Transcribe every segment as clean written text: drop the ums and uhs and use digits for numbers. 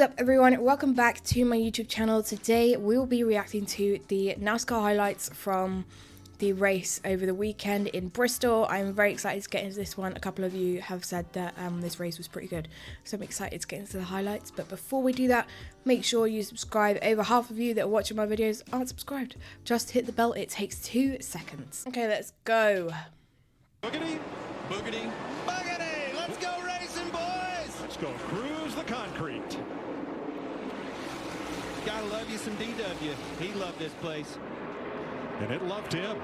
up everyone, welcome back to my YouTube channel. Today we will be reacting to the NASCAR highlights from the race over the weekend in Bristol. I'm very excited to get into this one. A couple of you have said that this race was pretty good, so I'm excited to get into the highlights. But before we do that, make sure you subscribe. Over half of you that are watching my videos aren't subscribed. Just hit the bell, it takes 2 seconds. Okay, let's go. Boogity, boogity, boogity! Let's go racing, boys! Let's go cruise the concrete. Gotta love you some DW. He loved this place. And it loved him.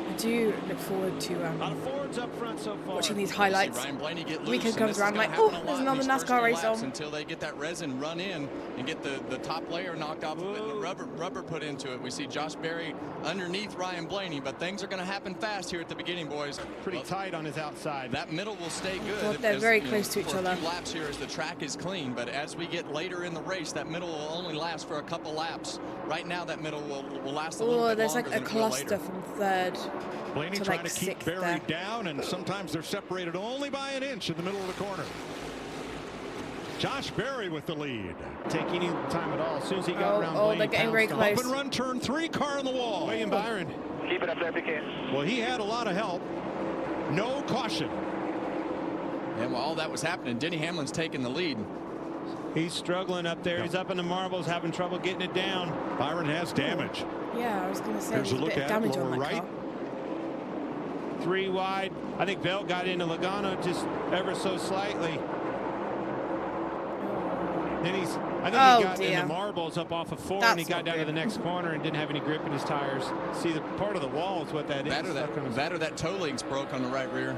I do look forward to A lot of Fords up front so far. watching these highlights. Ryan Blaney get loose, Weekend comes around like, oh, there's another NASCAR race on. Until they get that resin run in and get the top layer knocked off of it and the rubber put into it. We see Josh Berry underneath Ryan Blaney, but things are going to happen fast here at the beginning, boys. Pretty tight on his outside. That middle will stay good. God, they're very close to each for other. a few laps here as the track is clean, but as we get later in the race, that middle will only last for a couple laps. Right now, that middle will last a little bit there's longer like a than it will cluster later. from third Blaney to trying like to keep sixth Berry there. down, and sometimes they're separated only by an inch in the middle of the corner. Josh Berry with the lead. Take any time at all. As soon as he got around Blaney, they're getting very Up close. and run, turn 3, car on the wall. William Byron. Keep it up there if you can. Well, he had a lot of help. No caution. And while all that was happening, Denny Hamlin's taking the lead. He's struggling up there. Yep. He's up in the marbles, having trouble getting it down. Byron has damage. Yeah, I was going to say Here's there's a a look bit of at damage lower on that right. car. 3 wide. I think Belt got into Logano just ever so slightly. Then I think he got in the marbles up off of 4, and he got down to the next corner and didn't have any grip in his tires. See, the part of the wall is what that is. That or that toe links broke on the right rear.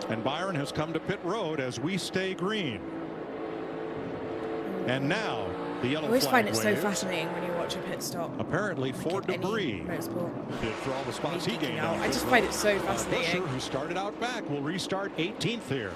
And Byron has come to pit road as we stay green. And now the yellow I always flag find it so waves. fascinating when you watch a pit stop. Apparently for Like any debris. motorsport. For all the spots he gained out. I just find it so fascinating. Busher, who started out back, will restart 18th here.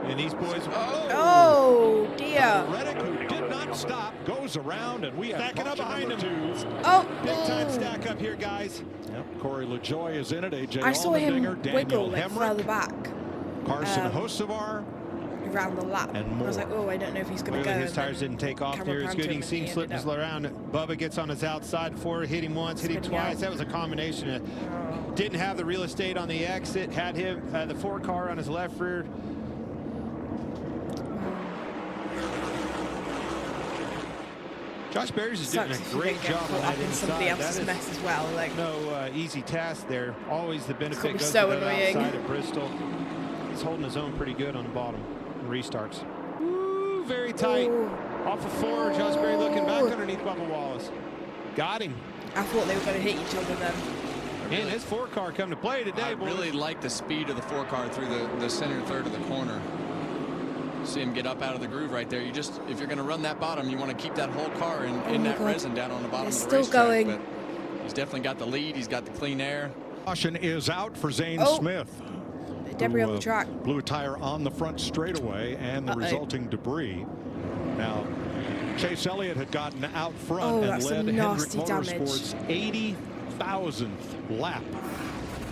And these boys. Oh dear. Reddick, who did not stop, goes around, and we have Stacking up behind him. Oh, Big time stack up here, guys. Yep, Corey LaJoy is in it. AJ I saw him Allmendinger, Daniel wiggle like further Hemrick, back Carson Hocevar, around the lap. and I was like, oh, I don't know if he's going to go. His tires didn't take off camera there. It's panned good. him You can see him and he slipping ended up around. Bubba gets on his outside before, hit him once, hit him spinning twice. out. That was a combination of didn't have the real estate on the exit, had him the 4 car on his left rear. Josh Berry's is doing Sucks if a you great don't get job on caught that up in inside. somebody else's That is mess as well. Like, no easy task there. Always the benefit be goes so to the annoying. outside of Bristol. He's holding his own pretty good on the bottom. Restarts. Ooh, very tight. Ooh. Off of 4. Josh Berry looking back underneath Bubba Wallace. Got him. I thought they were going to hit each other then. And his 4 car come to play today, I boys. really like the speed of the 4 car through the center third of the corner. See him get up out of the groove right there. You just, if you're going to run that bottom, you want to keep that whole car in that resin down on the bottom It's of the still racetrack. going. But he's definitely got the lead. He's got the clean air. Caution is out for Zane Oh. Smith. Debris who, on the track. Blew a tire on the front straightaway and the resulting debris. Now, Chase Elliott had gotten out front and that's led some Hendrick nasty Motorsports' 80,000th lap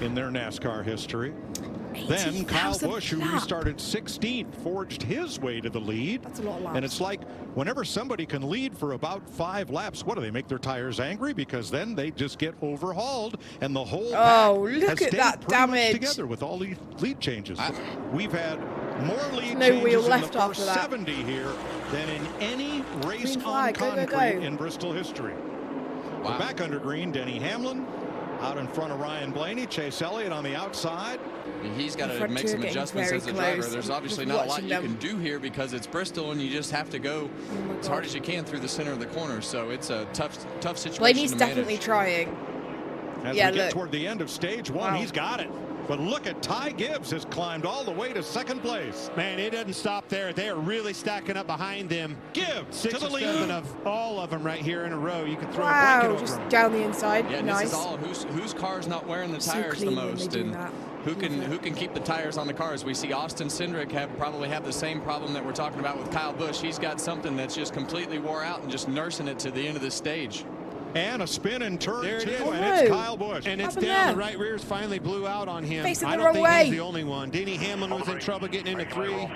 in their NASCAR history. Then Kyle 80,000th Busch, who lap. restarted 16th, forged his way to the lead. That's a lot of laps. And it's like whenever somebody can lead for about 5 laps, what do they make their tires angry? Because then they just get overhauled, and the whole pack look has at stayed that pretty much damage. together with all these lead changes. We've had more lead No wheel changes left in the after first that. 70 here than in any race Green on flag, go, go, concrete go. in Bristol history. Wow. Back under green, Denny Hamlin. Out in front of Ryan Blaney, Chase Elliott on the outside. He's got The to front make two are some getting adjustments very as a driver. close. There's obviously Just not a lot watching you them. can do here because it's Bristol and you just have to go as hard as you can through the center of the corner. So it's a tough situation Blaney's to definitely manage. trying. As Yeah, we get look. toward the end of stage 1, Wow. he's got it. But look at Ty Gibbs has climbed all the way to 2nd place. Man, it doesn't stop there. They are really stacking up behind them. Gibbs 6 to the or lead. 7 of all of them right here in a row. You can throw a Wow, blanket over just them. down the inside. Yeah, and Nice. this is all whose car's not wearing the So tires the clean when they most, do and that. who can keep the tires on the cars. We see Austin Cindric probably have the same problem that we're talking about with Kyle Busch. He's got something that's just completely wore out and just nursing it to the end of the stage. And a spin in turn There it 2, is. and Oh, it's no. Kyle Busch. And it's Happened down. there? The right rears finally blew out on him. Facing I the don't wrong think way. he's the only one. Denny Hamlin was in trouble getting into 3.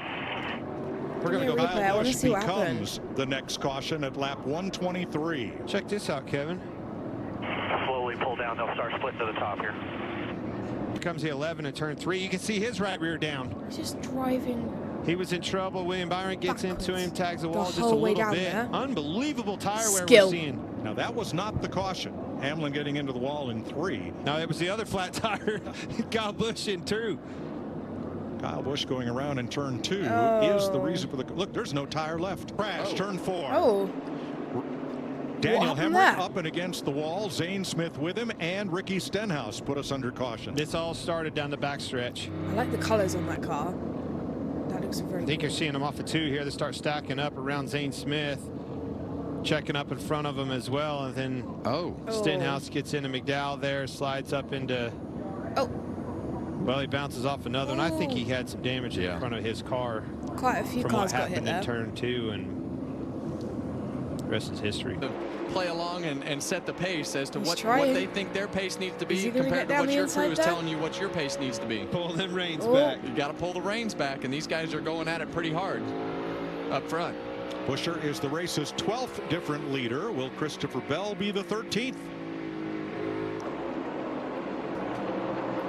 We're going to go. I want to see what happens. The next caution at lap 123. Check this out, Kevin. Slowly pull down. They'll start splitting to the top here. Here comes the 11 in turn 3. You can see his right rear down. He's just driving. He was in trouble. William Byron gets into him, tags the wall just a whole way little down bit. there. Unbelievable tire wear Skill. we're seeing. Now that was not the caution. Hamlin getting into the wall in 3. No, it was the other flat tire. Kyle Busch in 2. Kyle Busch going around in turn 2 is the reason for the look. There's no tire left. Crash. Turn 4. Oh. Daniel Hemrick up and against the wall. Zane Smith with him, and Ricky Stenhouse put us under caution. This all started down the backstretch. I like the colors on that car. That looks very I think you're seeing them off of 2 here. They start stacking up around Zane Smith, checking up in front of him as well, and then Stenhouse gets into McDowell there, slides up into. Well, he bounces off another one. I think he had some damage in front of his car. Quite a few from cars what got hit happened there. in turn 2, and the rest is history. Play along and set the pace as to what they think their pace needs to be get compared to down what the your crew is inside telling you what your pace needs to be. Pull them reins back. You got to pull the reins back, and these guys are going at it pretty hard up front. Buscher is the race's 12th different leader. Will Christopher Bell be the 13th?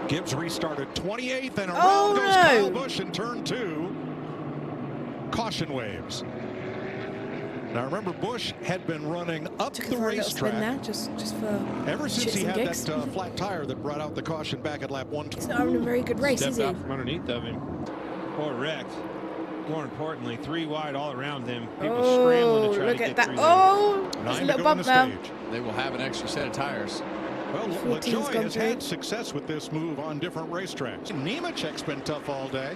Gibbs restarted 28th, and around goes Kyle Busch in turn 2. Caution waves. Now remember, Busch had been running up the racetrack just for ever since he had gigs. that flat tire that brought out the caution back at lap 120. He's not having a very good race, is he? Stepped out from underneath of him, or wrecked. More importantly, 3 wide all around them. People scrambling to try to get that. through There's a little bump now. They will have an extra set of tires. Well, LaJoy has had success with this move on different racetracks. Nemechek's been tough all day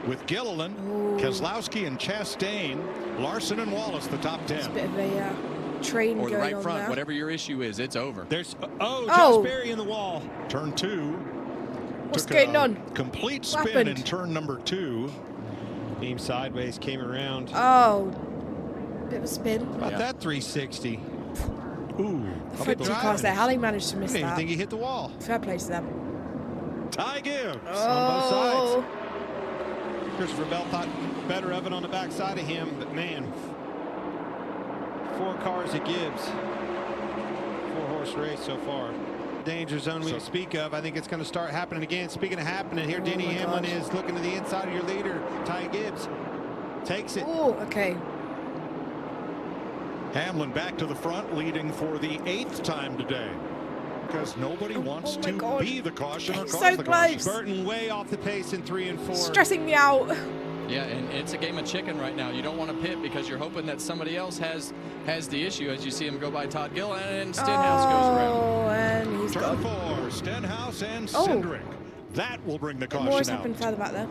with Gilliland, Keselowski, and Chastain, Larson and Wallace, the top 10. It's a bit of a train or going right on front, there. whatever your issue is, it's over. There's Josh Berry in the wall. Turn 2. What's going on? Complete spin in turn number 2. Beam sideways, came around. Bit of a spin. About that 360. Ooh. The front 2 cars there. How they managed to miss I didn't that? think he hit the wall. Fair play to them. Ty Gibbs on both sides. Christopher Bell thought better of it on the backside of him, but man, 4 cars at Gibbs. 4-horse race so far. Danger zone we speak of. I think it's going to start happening again. Speaking of happening, here Denny Hamlin is looking to the inside of your leader. Ty Gibbs takes it. Oh, okay. Hamlin back to the front, leading for the 8th time today. Because nobody wants to be the caution or cause the caution. Burton way off the pace in 3 and 4. Stressing me out. Yeah, and it's a game of chicken right now. You don't want to pit because you're hoping that somebody else has the issue as you see him go by Todd Gilliland and Stenhouse goes around. And he's Turn 4, Stenhouse and Cindric. That will bring the caution out. More has happened further back there.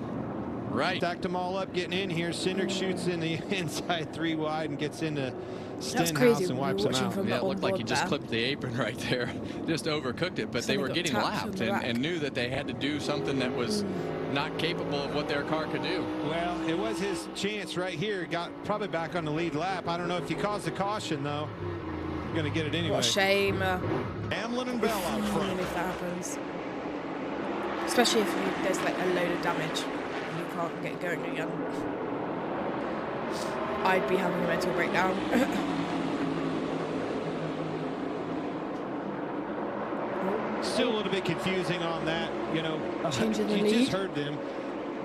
Right. Stacked them all up, getting in here. Cindric shoots in the inside 3 wide and gets into Stenhouse and wipes him out. Yeah, it looked like he just clipped the apron right there. Just overcooked it, but they were getting lapped and knew that they had to do something that was not capable of what their car could do. Well, it was his chance right here. Got probably back on the lead lap. I don't know if he caused the caution, though. You're going to get it anyway. What a shame. Hamlin and Bell out front. If that happens. Especially if there's like a load of damage and you can't get going again. I'd be having a mental breakdown. Still a little bit confusing on that, you know. Changing the lead. You just heard them.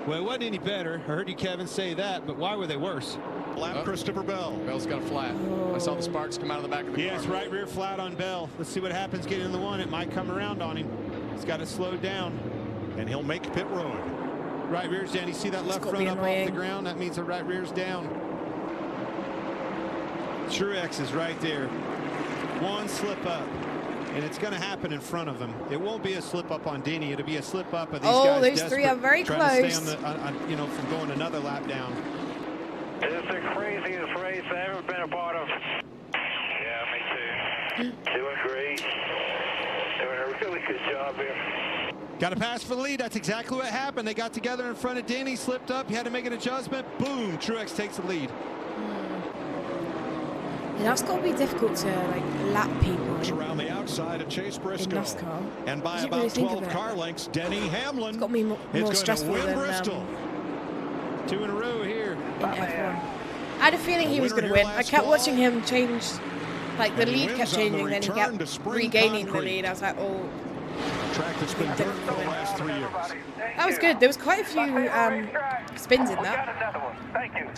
Well, it wasn't any better. I heard you, Kevin, say that, but why were they worse? Lap Christopher Bell. Bell's got a flat. I saw the sparks come out of the back of the car. Yes, right rear flat on Bell. Let's see what happens getting in the one. It might come around on him. He's got it slowed down. And he'll make pit road. Right rear's down. You see that left front up off the ground? That means the right rear's down. Truex is right there. One slip up. And it's going to happen in front of him. It won't be a slip up on Denny. It'll be a slip up of these guys. Those 3 are very close. Trying to stay on the, you know, from going another lap down. This is the craziest race I've ever been a part of. Yeah, me too. Doing great. Doing a really good job here. Got a pass for the lead. That's exactly what happened. They got together in front of Denny, slipped up. He had to make an adjustment. Boom. Truex takes the lead. Yeah, that's got to be difficult to like lap people. Around the outside of Chase Briscoe. In NASCAR. And by about 12 car lengths, Denny Hamlin it's got me more is going stressful to win than Bristol. 2 in a row here. In F1. I had a feeling he was going to win. I kept watching him change, like the lead kept changing, then he kept regaining the lead. I was like, oh. Track that's been dirt for the last 3 years. That was good. There was quite a few spins in that. Thank you.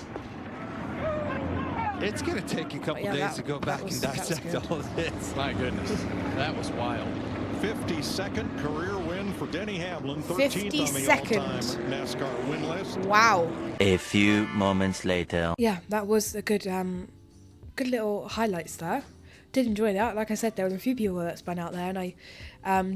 It's going to take a couple days to go back and dissect all of this. My goodness, that was wild. 52nd career win for Denny Hamlin, 13th on the all-time NASCAR win list. Wow. A few moments later. Yeah, that was a good, good little highlights there. Did enjoy that. Like I said, there was a few people that spun out there, and I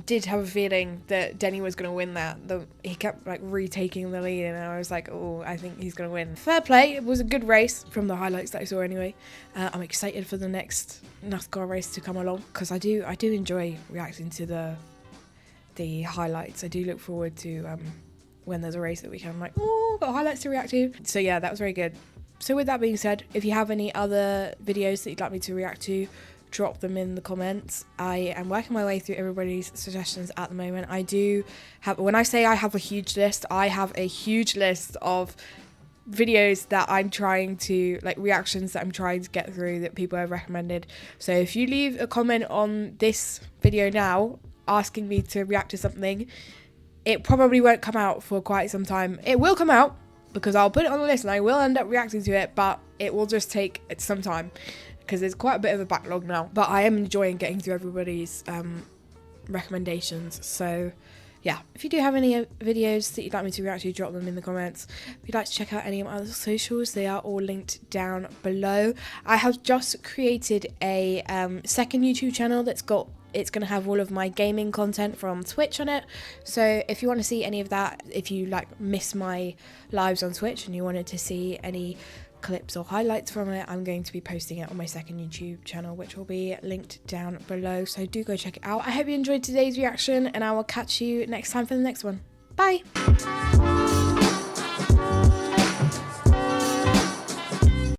did have a feeling that Denny was going to win that. He kept like retaking the lead, and I was like, oh, I think he's going to win. Fair play. It was a good race from the highlights that I saw anyway. I'm excited for the next NASCAR race to come along, because I do enjoy reacting to the highlights. I do look forward to when there's a race that we can, like, oh, got highlights to react to. So yeah, that was very good. So with that being said, if you have any other videos that you'd like me to react to, drop them in the comments. I am working my way through everybody's suggestions at the moment. I do have, when I say I have a huge list, I have a huge list of videos that I'm trying to, like, reactions that I'm trying to get through that people have recommended. So if you leave a comment on this video now asking me to react to something, it probably won't come out for quite some time. It will come out because I'll put it on the list and I will end up reacting to it, but it will just take some time, because there's quite a bit of a backlog now. But I am enjoying getting through everybody's recommendations. So yeah, if you do have any videos that you'd like me to react to, drop them in the comments. If you'd like to check out any of my other socials, they are all linked down below. I have just created a second YouTube channel it's going to have all of my gaming content from Twitch on it. So if you want to see any of that, if you like miss my lives on Twitch and you wanted to see any clips or highlights from it, I'm going to be posting it on my second YouTube channel, which will be linked down below. So do go check it out. I hope you enjoyed today's reaction, and I will catch you next time for the next one. Bye.